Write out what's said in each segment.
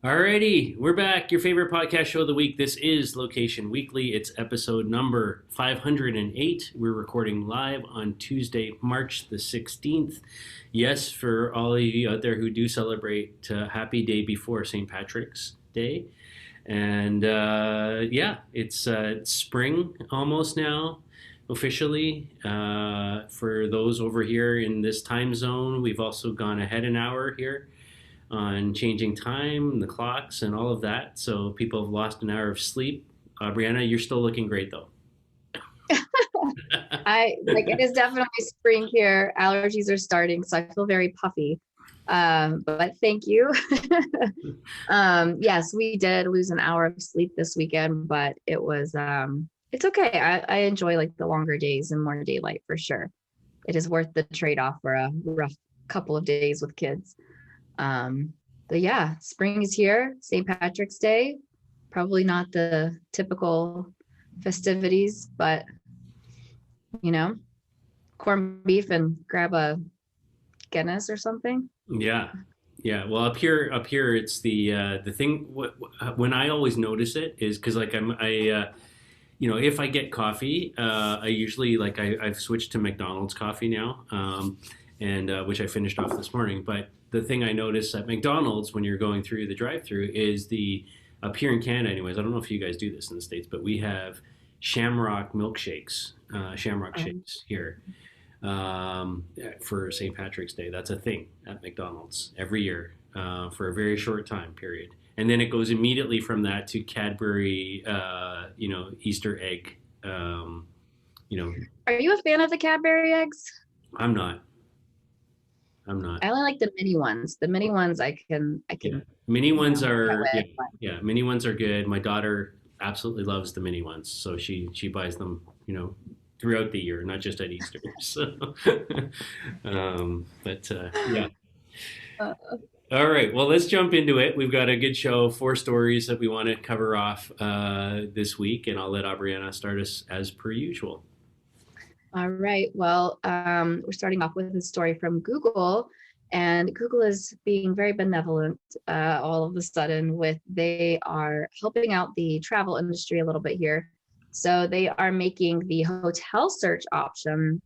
Alrighty, we're back. Your favorite podcast show of the week. This is Location Weekly. It's episode number 508. We're recording live on Tuesday, March the 16th. Yes, for all of you out there who do celebrate, happy day before St. Patrick's Day. And yeah, it's spring almost now, officially. For those over here in this time zone, we've also gone ahead an hour here on changing time, the clocks, and all of that. So people have lost an hour of sleep. Brianna, you're still looking great though. I like it is definitely spring here. Allergies are starting, so I feel very puffy. But thank you. Yes, we did lose an hour of sleep this weekend, but it's okay. I enjoy like the longer days and more daylight for sure. It is worth the trade-off for a rough couple of days with kids. But yeah, spring is here, St. Patrick's Day. Probably not the typical festivities, but you know, corned beef and grab a Guinness or something. Yeah, yeah. Well, up here, it's the thing. When I always notice it is because like if I get coffee, I usually I've switched to McDonald's coffee now, and which I finished off this morning. But the thing I notice at McDonald's when you're going through the drive-through is the up here in Canada, anyways. I don't know if you guys do this in the States, but we have Shamrock milkshakes, Shamrock Um, shakes here for St. Patrick's Day. That's a thing at McDonald's every year for a very short time period. And then it goes immediately from that to Cadbury, Easter egg. Um, you know, are you a fan of the Cadbury eggs? I'm not. I'm not. I only like the mini ones. The mini ones I Yeah, can, mini ones make my are yeah, way. But yeah. Mini ones are good. My daughter absolutely loves the mini ones, so she buys them, throughout the year, not just at Easter. So, but yeah. uh, All right. Well, let's jump into it. We've got a good show, four stories that we want to cover off this week, and I'll let Aubriana start us as per usual. all right. Well, we're starting off with a story from Google, and Google is being very benevolent all of a sudden with they are helping out the travel industry a little bit here. So they are making the hotel search option.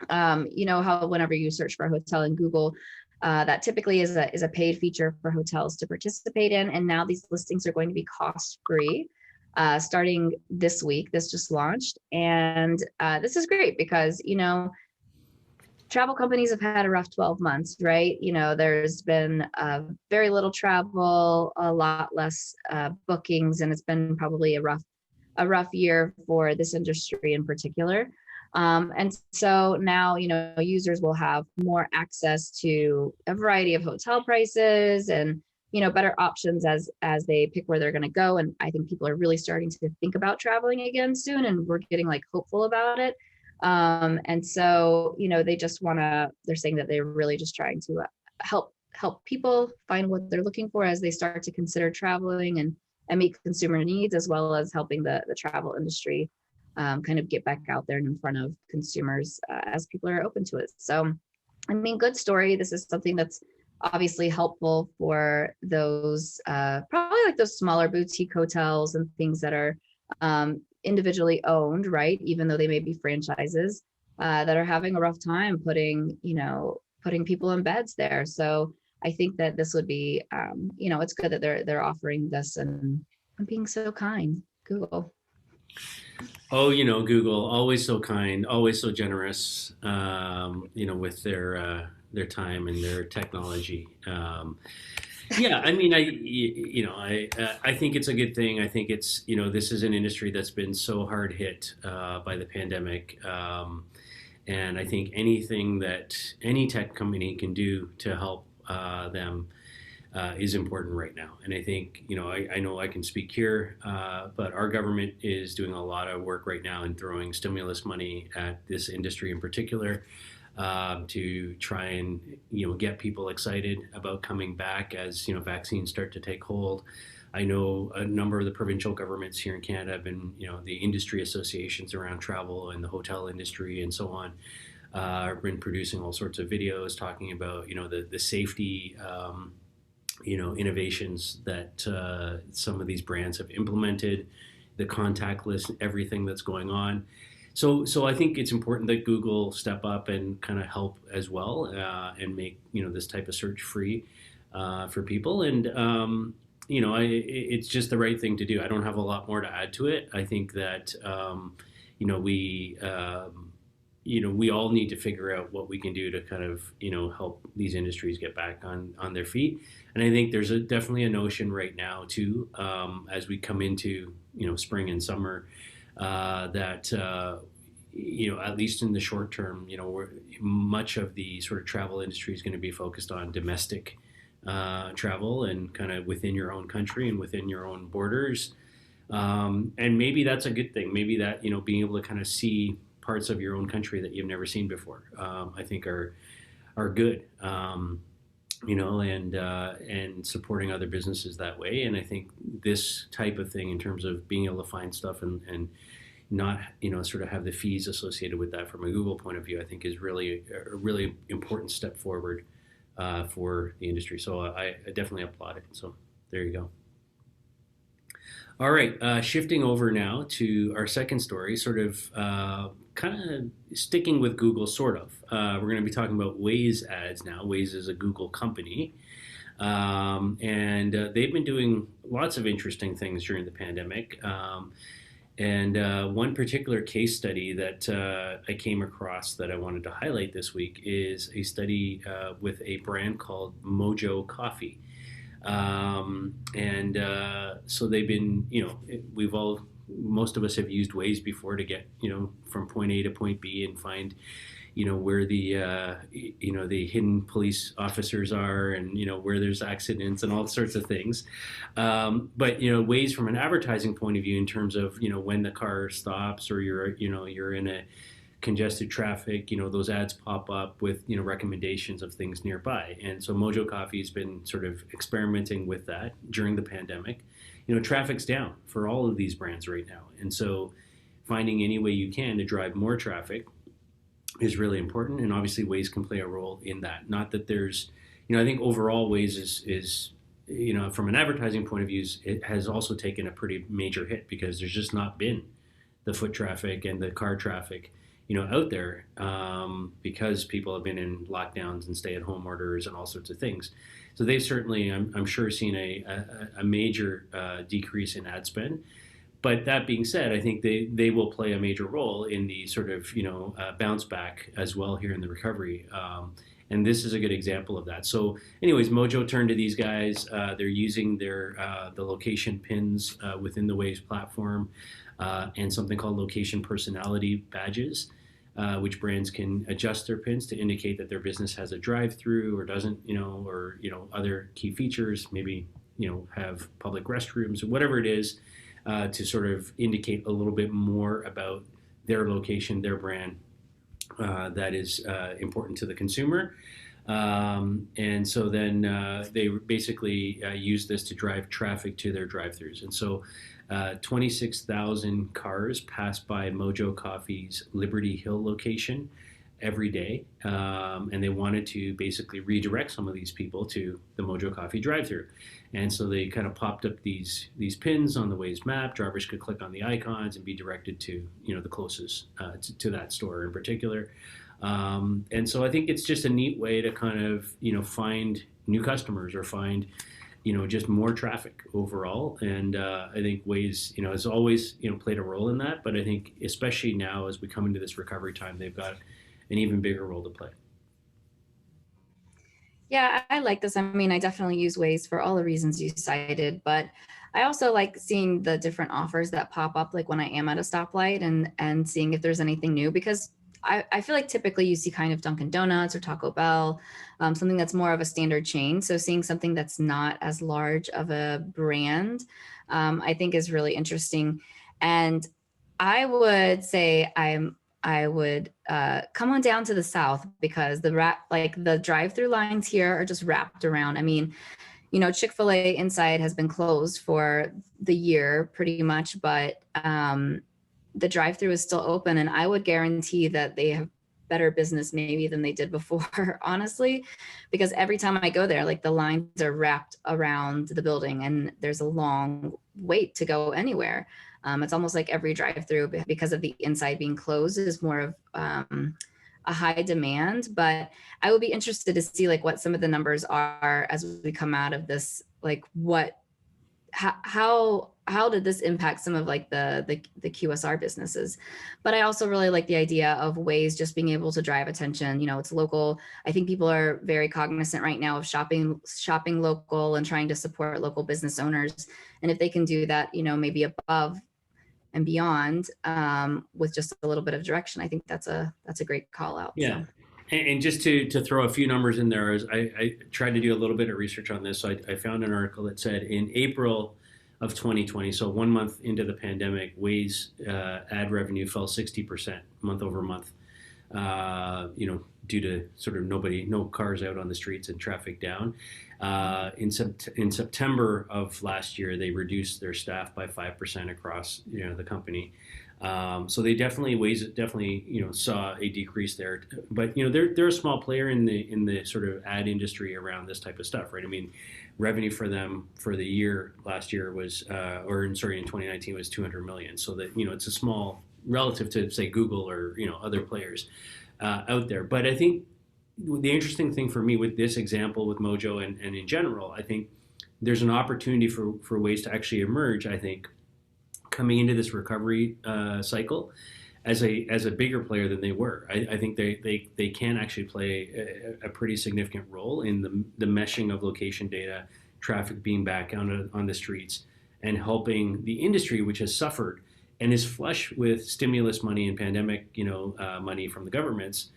You know how whenever you search for a hotel in Google, that typically is a paid feature for hotels to participate in, and now these listings are going to be cost free starting this week. This just launched, and this is great because travel companies have had a rough 12 months, right? There's been very little travel, a lot less bookings, and it's been probably a rough year for this industry in particular. And so now, users will have more access to a variety of hotel prices and, better options as they pick where they're going to go. And I think people are really starting to think about traveling again soon, and we're getting like hopeful about it. And so, they're saying that they're really just trying to help people find what they're looking for as they start to consider traveling and meet consumer needs, as well as helping the travel industry kind of get back out there and in front of consumers as people are open to it. So, I mean, good story. This is something that's obviously helpful for those probably like those smaller boutique hotels and things that are individually owned, right? Even though they may be franchises that are having a rough time putting people in beds there. So I think that this would be, it's good that they're offering this and being so kind. Google. Oh, Google, always so kind, always so generous, with their time and their technology. Yeah, I mean, I think it's a good thing. I think it's, this is an industry that's been so hard hit by the pandemic. And I think anything that any tech company can do to help them is important right now. And I think, I know I can speak here, but our government is doing a lot of work right now in throwing stimulus money at this industry in particular to try and, get people excited about coming back as, vaccines start to take hold. I know a number of the provincial governments here in Canada have been, the industry associations around travel and the hotel industry and so on, have been producing all sorts of videos talking about, the safety innovations that some of these brands have implemented, the contactless, everything that's going on. So I think it's important that Google step up and kind of help as well, and make this type of search free for people. And it's just the right thing to do. I don't have a lot more to add to it. I think that we we all need to figure out what we can do to kind of help these industries get back on their feet. And I think there's definitely a notion right now too, as we come into spring and summer, that at least in the short term, much of the sort of travel industry is going to be focused on domestic travel and kind of within your own country and within your own borders. And maybe that's a good thing. Maybe that being able to kind of see parts of your own country that you've never seen before, I think are good. And supporting other businesses that way. And I think this type of thing, in terms of being able to find stuff and not sort of have the fees associated with that from a Google point of view, I think is really a really important step forward for the industry. So I definitely applaud it. So there you go. All right, shifting over now to our second story, sort of kind of sticking with Google, sort of. We're going to be talking about WazeAds now. Waze is a Google company, and they've been doing lots of interesting things during the pandemic. And one particular case study that I came across that I wanted to highlight this week is a study with a brand called Mojo Coffee. So they've been, most of us have used Waze before to get, from point A to point B and find, where the hidden police officers are, and, where there's accidents and all sorts of things. But, Waze from an advertising point of view, in terms of, when the car stops or you're in a congested traffic, those ads pop up with, recommendations of things nearby. And so Mojo Coffee has been sort of experimenting with that during the pandemic. Traffic's down for all of these brands right now. And so finding any way you can to drive more traffic is really important. And obviously Waze can play a role in that. Not that there's, I think overall Waze is from an advertising point of view, it has also taken a pretty major hit, because there's just not been the foot traffic and the car traffic out there, because people have been in lockdowns and stay-at-home orders and all sorts of things. So they've certainly, I'm sure, seen a major decrease in ad spend. But that being said, I think they will play a major role in the sort of bounce back as well here in the recovery. And this is a good example of that. So, anyways, Mojo turned to these guys. They're using the location pins within the Waze platform, and something called location personality badges, which brands can adjust their pins to indicate that their business has a drive-through or doesn't, or other key features, maybe have public restrooms or whatever it is, to sort of indicate a little bit more about their location, their brand, that is important to the consumer. And so then they basically use this to drive traffic to their drive-thrus. And so 26,000 cars pass by Mojo Coffee's Liberty Hill location every day. And they wanted to basically redirect some of these people to the Mojo Coffee drive-thru. And so they kind of popped up these pins on the Waze map. Drivers could click on the icons and be directed to the closest to that store in particular. And so I think it's just a neat way to kind of find new customers, or find just more traffic overall. And I think Waze has always played a role in that. But I think especially now, as we come into this recovery time, they've got an even bigger role to play. Yeah, I like this. I mean, I definitely use Waze for all the reasons you cited, but I also like seeing the different offers that pop up, like when I am at a stoplight, and seeing if there's anything new, because I feel like typically you see kind of Dunkin' Donuts or Taco Bell, something that's more of a standard chain. So seeing something that's not as large of a brand, I think is really interesting. And I would say I would come on down to the south, because the drive-through lines here are just wrapped around. I mean, Chick-fil-A inside has been closed for the year pretty much, but the drive-through is still open, and I would guarantee that they have better business maybe than they did before, honestly, because every time I go there, like the lines are wrapped around the building and there's a long wait to go anywhere. It's almost like every drive-through, because of the inside being closed, is more of a high demand. But I would be interested to see like what some of the numbers are as we come out of this, like how did this impact some of like the QSR businesses. But I also really like the idea of Waze just being able to drive attention. You know, it's local. I think people are very cognizant right now of shopping local and trying to support local business owners. And if they can do that, you know, maybe above and beyond, with just a little bit of direction, I think that's a great call out. Yeah. So And just to throw a few numbers in there, I tried to do a little bit of research on this. So I found an article that said in April of 2020, so 1 month into the pandemic, Waze ad revenue fell 60% month over month. Due to sort of no cars out on the streets and traffic down. In September of last year, they reduced their staff by 5% across the company. So Waze definitely saw a decrease there. But they're a small player in the sort of ad industry around this type of stuff, right? I mean, revenue for them for the year last year was, in 2019 was 200 million. So that it's a small relative to say Google or other players out there. But I think the interesting thing for me with this example with Mojo and in general, I think there's an opportunity for Waze to actually emerge. I think coming into this recovery cycle as a bigger player than they were. I think they can actually play a pretty significant role in the meshing of location data, traffic being back on the streets, and helping the industry, which has suffered and is flush with stimulus money and pandemic, money from the governments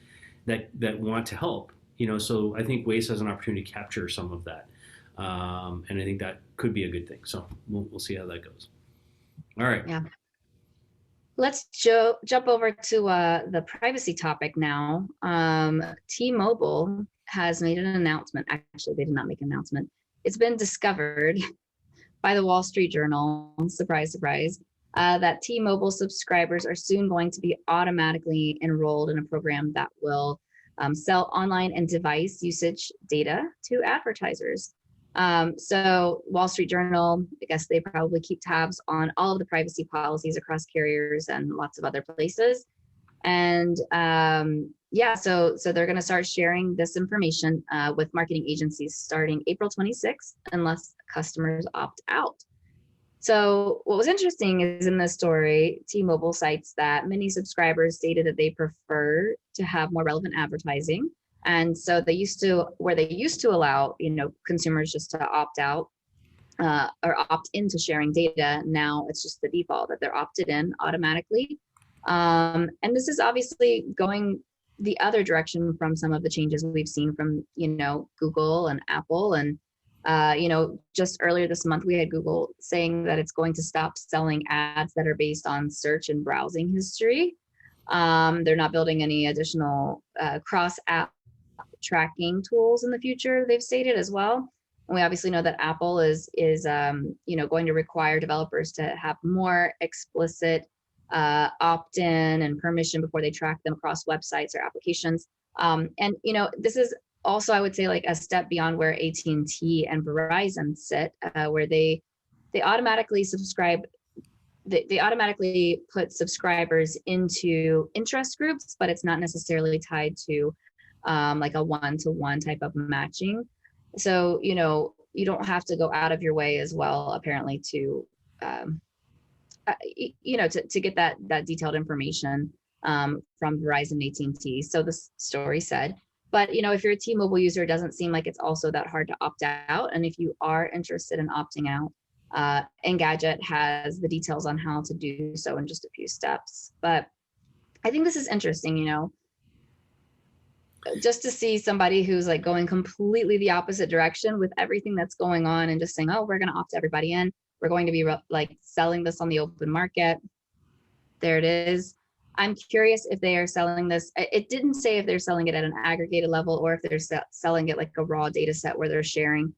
that want to help. So I think Waze has an opportunity to capture some of that, and I think that could be a good thing. So we'll see how that goes. All right. yeah. Let's jump over to the privacy topic now. T-Mobile has made an announcement. Actually, they did not make an announcement. It's been discovered by the Wall Street Journal, surprise, surprise, that T-Mobile subscribers are soon going to be automatically enrolled in a program that will sell online and device usage data to advertisers. So Wall Street Journal, I guess they probably keep tabs on all of the privacy policies across carriers and lots of other places. And so they're going to start sharing this information with marketing agencies starting April 26th, unless customers opt out. So what was interesting is in this story, T-Mobile cites that many subscribers stated that they prefer to have more relevant advertising. And so they used to allow, consumers just to opt out or opt into sharing data. Now it's just the default that they're opted in automatically. And this is obviously going the other direction from some of the changes we've seen from, Google and Apple. And, just earlier this month, we had Google saying that it's going to stop selling ads that are based on search and browsing history. They're not building any additional cross-app tracking tools in the future, they've stated as well. And we obviously know that Apple is going to require developers to have more explicit opt-in and permission before they track them across websites or applications. This is also, I would say, like a step beyond where AT&T and Verizon sit, where they automatically subscribe. They automatically put subscribers into interest groups, but it's not necessarily tied to like a one-to-one type of matching. So, you don't have to go out of your way as well, apparently, to get that detailed information from Verizon and AT&T. So the story said, but if you're a T-Mobile user, it doesn't seem like it's also that hard to opt out. And if you are interested in opting out, Engadget has the details on how to do so in just a few steps. But I think this is interesting, just to see somebody who's like going completely the opposite direction with everything that's going on and just saying, oh, we're going to opt everybody in. We're going to be like selling this on the open market. There it is. I'm curious if they are selling this. It didn't say if they're selling it at an aggregated level or if they're selling it like a raw data set where they're sharing,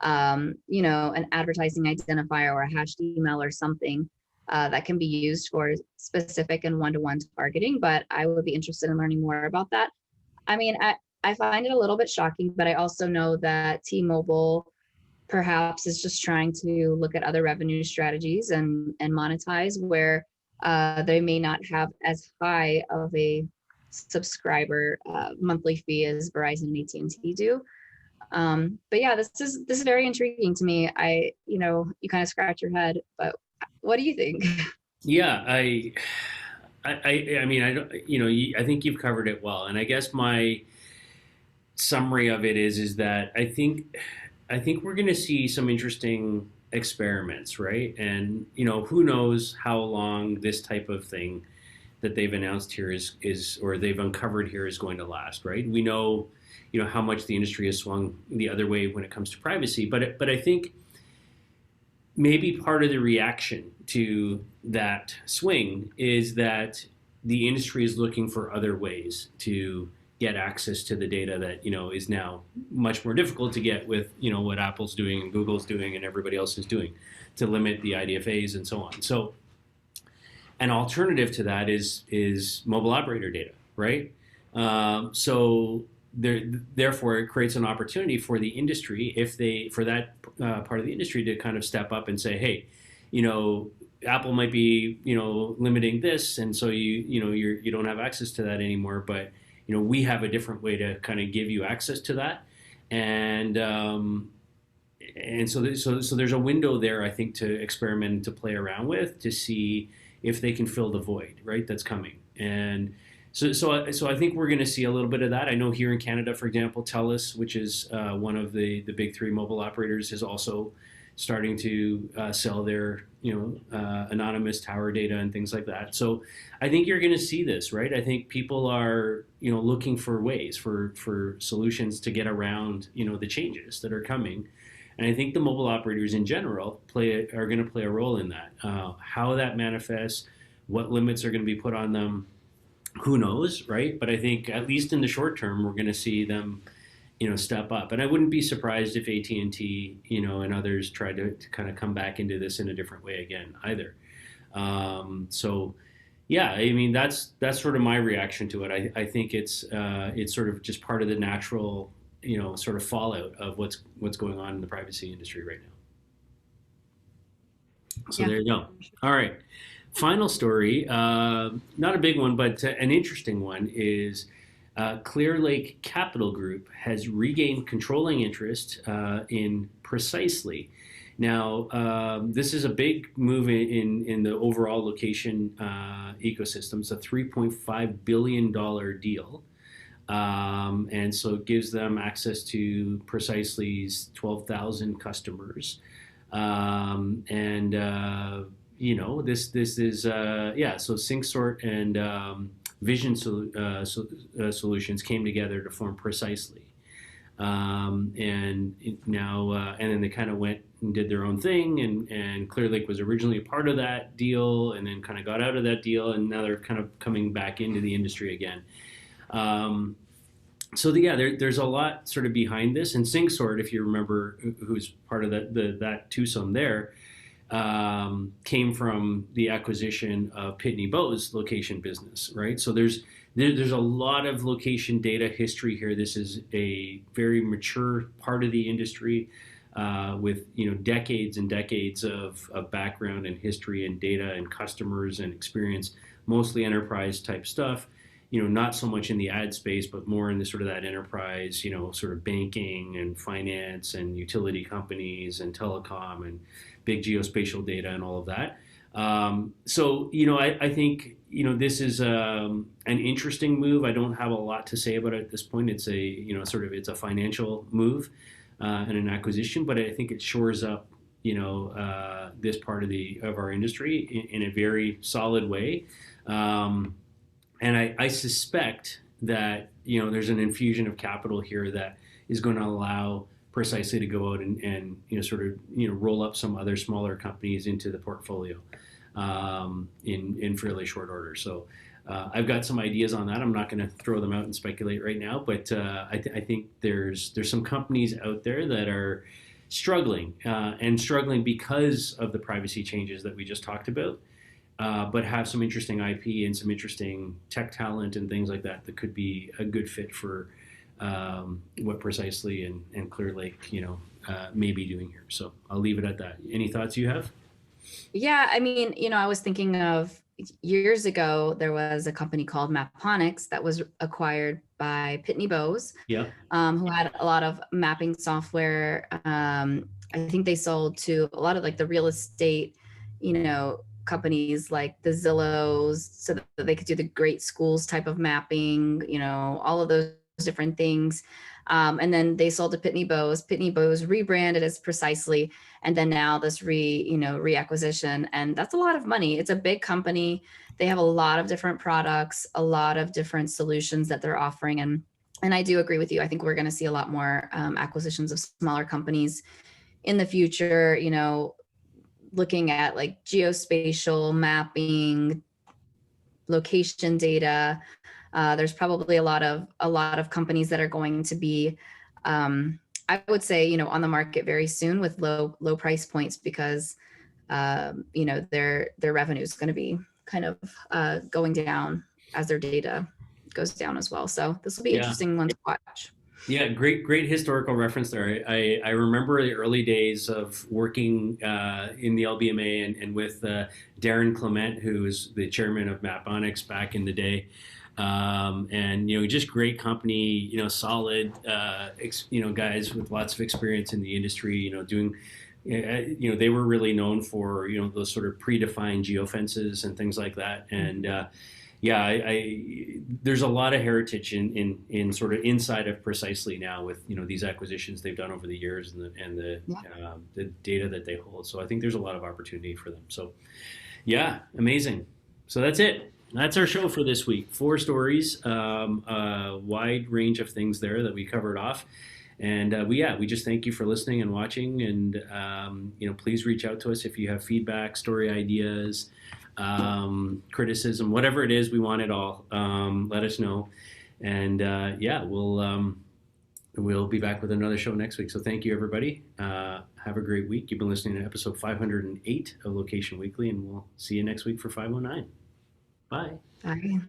an advertising identifier or a hashed email or something. that can be used for specific and one-to-one targeting, but I would be interested in learning more about that. I mean, I find it a little bit shocking, but I also know that T-Mobile perhaps is just trying to look at other revenue strategies and monetize where they may not have as high of a subscriber monthly fee as Verizon and AT&T do. But yeah, this is very intriguing to me. You kind of scratch your head, but what do you think? Yeah, I mean, I don't, I think you've covered it well, and I guess my summary of it is that I think we're going to see some interesting experiments, right? And who knows how long this type of thing that they've announced here is or they've uncovered here is going to last, right? We know, how much the industry has swung the other way when it comes to privacy, but I think maybe part of the reaction to that swing is that the industry is looking for other ways to get access to the data that is now much more difficult to get with what Apple's doing and Google's doing and everybody else is doing to limit the IDFAs and so on. So an alternative to that is mobile operator data, right? So therefore, it creates an opportunity for the industry for that part of the industry to kind of step up and say, hey, Apple might be limiting this, and so you don't have access to that anymore, but we have a different way to kind of give you access to that, and so there's a window there, I think, to experiment and to play around with to see if they can fill the void, right, that's coming. And so I think we're going to see a little bit of that. I know here in Canada, for example, TELUS, which is one of the big three mobile operators, is also starting to sell their anonymous tower data and things like that. So I think you're going to see this, right? I think people are looking for ways for solutions to get around the changes that are coming. And I think the mobile operators in general are going to play a role in that. How that manifests, what limits are going to be put on them, who knows, right? But I think at least in the short term, we're going to see them, step up. And I wouldn't be surprised if AT&T, and others try to kind of come back into this in a different way again, either. So, yeah, I mean that's sort of my reaction to it. I think it's sort of just part of the natural, sort of fallout of what's going on in the privacy industry right now. So Yeah. there you go. All right. Final story, not a big one, but an interesting one is Clearlake Capital Group has regained controlling interest in Precisely. Now, this is a big move in the overall location ecosystem. It's a $3.5 billion deal. And so it gives them access to Precisely's 12,000 customers. This is so SyncSort and Vision Solutions came together to form Precisely, and then they kind of went and did their own thing, and Clearlake was originally a part of that deal, and then kind of got out of that deal, and now they're kind of coming back into the industry again. There's a lot sort of behind this, and SyncSort, if you remember, who's part of that twosome there. Came from the acquisition of Pitney Bowes location business, right? So there's a lot of location data history here. This is a very mature part of the industry with decades and decades of background and history and data and customers and experience, mostly enterprise type stuff. Not so much in the ad space, but more in the sort of that enterprise, sort of banking and finance and utility companies and telecom and big geospatial data and all of that. I think, this is an interesting move. I don't have a lot to say about it at this point. It's it's a financial move and an acquisition, but I think it shores up, this part of our industry in a very solid way. And I suspect that there's an infusion of capital here that is going to allow Precisely to go out and roll up some other smaller companies into the portfolio in fairly short order. So I've got some ideas on that. I'm not going to throw them out and speculate right now, but I think there's some companies out there that are struggling because of the privacy changes that we just talked about. but have some interesting IP and some interesting tech talent and things like that that could be a good fit for what Precisely and Clearlake, may be doing here. So I'll leave it at that. Any thoughts you have? Yeah, I mean, I was thinking of years ago, there was a company called Maponics that was acquired by Pitney Bowes, Yeah. who had a lot of mapping software. I think they sold to a lot of like the real estate, companies like the Zillows, so that they could do the great schools type of mapping, all of those different things. And then they sold to Pitney Bowes. Pitney Bowes rebranded as Precisely, and then now this reacquisition, and that's a lot of money. It's a big company. They have a lot of different products, a lot of different solutions that they're offering, and I do agree with you. I think we're going to see a lot more acquisitions of smaller companies in the future. Looking at like geospatial mapping, location data. There's probably a lot of companies that are going to be, I would say, on the market very soon with low price points because, their revenue is going to be kind of going down as their data goes down as well. So this will be Yeah. interesting one to watch. Yeah, great historical reference there. I remember the early days of working in the LBMA and with Darren Clement, who was the chairman of Maponics back in the day. And just great company, solid, guys with lots of experience in the industry, doing. They were really known for those sort of predefined geofences and things like that, and yeah, there's a lot of heritage in sort of inside of Precisely now with these acquisitions they've done over the years and the data that they hold. So I think there's a lot of opportunity for them. So yeah, amazing. So that's it. That's our show for this week. 4 stories, a wide range of things there that we covered off. And we just thank you for listening and watching. And please reach out to us if you have feedback, story ideas, criticism, whatever it is. We want it all. Let us know. And we'll be back with another show next week. So thank you, everybody. Have a great week. You've been listening to episode 508 of Location Weekly, and we'll see you next week for 509. Bye. Bye.